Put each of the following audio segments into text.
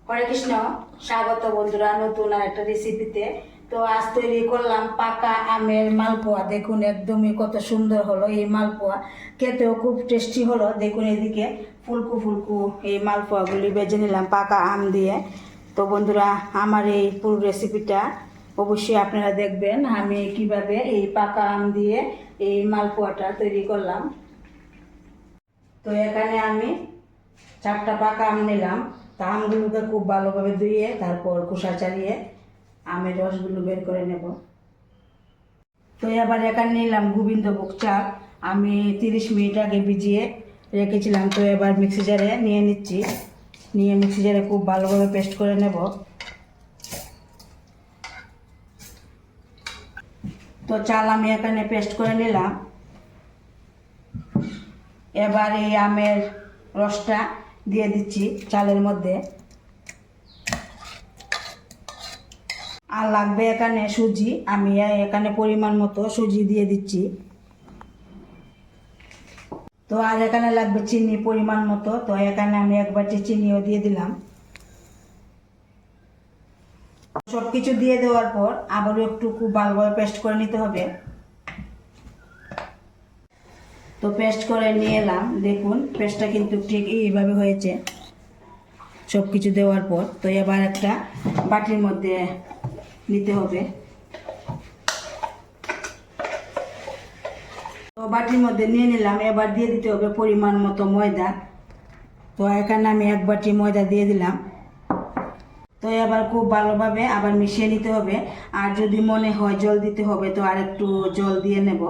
হরে কৃষ্ণ। স্বাগত বন্ধুরা নতুন আর একটা রেসিপিতে। তো আজ তৈরি করলাম পাকা আমের মালপোয়া। দেখুন একদমই কত সুন্দর হলো এই মালপোয়া, খেতেও খুব টেস্টি হলো। দেখুন এদিকে ফুলকু ফুলকু এই মালপোয়াগুলি ভেজে নিলাম পাকা আম দিয়ে। তো বন্ধুরা আমার এই পুরো রেসিপিটা অবশ্যই আপনারা দেখবেন আমি কিভাবে এই পাকা আম দিয়ে এই মালপোয়াটা তৈরি করলাম। তো এখানে আমি 4টা পাকা আম নিলাম। তা আমগুলোকে খুব ভালোভাবে ধুয়ে তারপর খোসা ছাড়িয়ে আমের রসগুলো বের করে নেব। তো এবার এখানে নিলাম গোবিন্দভোগ চাল, আমি 30 মিনিট আগে ভিজিয়ে রেখেছিলাম। তো এবার মিক্সি জারে নিয়ে নিচ্ছি, নিয়ে মিক্সি জারে খুব ভালোভাবে পেস্ট করে নেব। তো চাল আমি এখানে পেস্ট করে নিলাম। এবার এই আমের রসটা দিয়ে দিচ্ছি চালের মধ্যে। আর লাগবে এখানে সুজি, আমি এখানে পরিমাণ মতো সুজি দিয়ে দিচ্ছি। তো আর এখানে লাগবে চিনি পরিমাণ মতো, তো এখানে আমি 1 বাটি চিনিও দিয়ে দিলাম। সব কিছু দিয়ে দেওয়ার পর আবারও একটু খুব ভালোভাবে পেস্ট করে নিতে হবে। তো পেস্ট করে নিয়ে এলাম, দেখুন পেস্টটা কিন্তু ঠিক এইভাবে হয়েছে সব কিছু দেওয়ার পর। তো এবার একটা বাটির মধ্যে নিতে হবে। তো বাটির মধ্যে নিয়ে নিলাম। এবার দিয়ে দিতে হবে পরিমাণ মতো ময়দা। তো এখানে আমি 1 বাটি ময়দা দিয়ে দিলাম। তো এবার খুব ভালোভাবে আবার মিশিয়ে নিতে হবে। আর যদি মনে হয় জল দিতে হবে তো আর একটু জল দিয়ে নেব।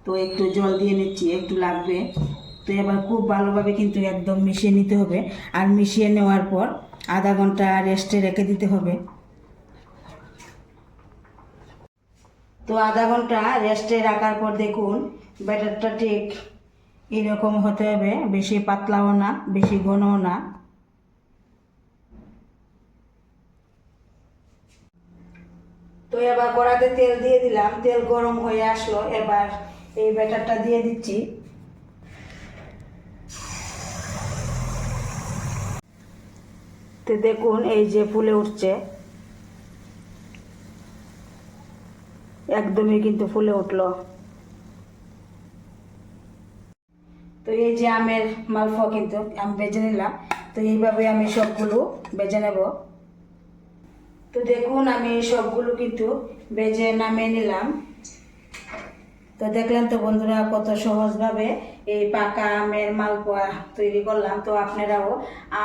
তো একটু জল দিয়ে নিচ্ছি, একটু লাগবে। তো এবার খুব ভালোভাবে কিন্তু একদম মিশিয়ে নিতে হবে। আর মিশিয়ে নেওয়ার পর আধা ঘন্টা রেস্টে রেখে দিতে হবে। তো আধা ঘন্টা রেস্টে রাখার পর দেখুন ব্যাটারটা ঠিক এরকম হতে হবে, বেশি পাতলাও না বেশি ঘনও না। তো এবার কড়াতে তেল দিয়ে দিলাম, তেল গরম হয়ে আসলো। এবার এই ব্যাটারটা দিয়ে দিচ্ছি। তো দেখুন এই যে ফুলে উঠছে, একদমই কিন্তু ফুলে উঠলো। তো এই যে আমের মালপোয়া কিন্তু আমি ভেজে নিলাম। তো এইভাবে আমি সবগুলো ভেজে নেব। তো দেখুন আমি সবগুলো কিন্তু ভেজে নামিয়ে নিলাম। তো দেখলেন তো বন্ধুরা কত সহজভাবে এই পাকা আমের মালপোয়া তৈরি করলাম। তো আপনারাও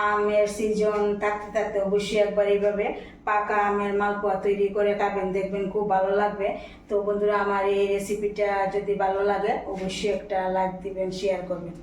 আমের সিজন থাকতে থাকতে অবশ্যই একবার এইভাবে পাকা আমের মালপোয়া তৈরি করে খাবেন, দেখবেন খুব ভালো লাগবে। তো বন্ধুরা আমার এই রেসিপিটা যদি ভালো লাগে অবশ্যই একটা লাইক দিবেন, শেয়ার করবেন।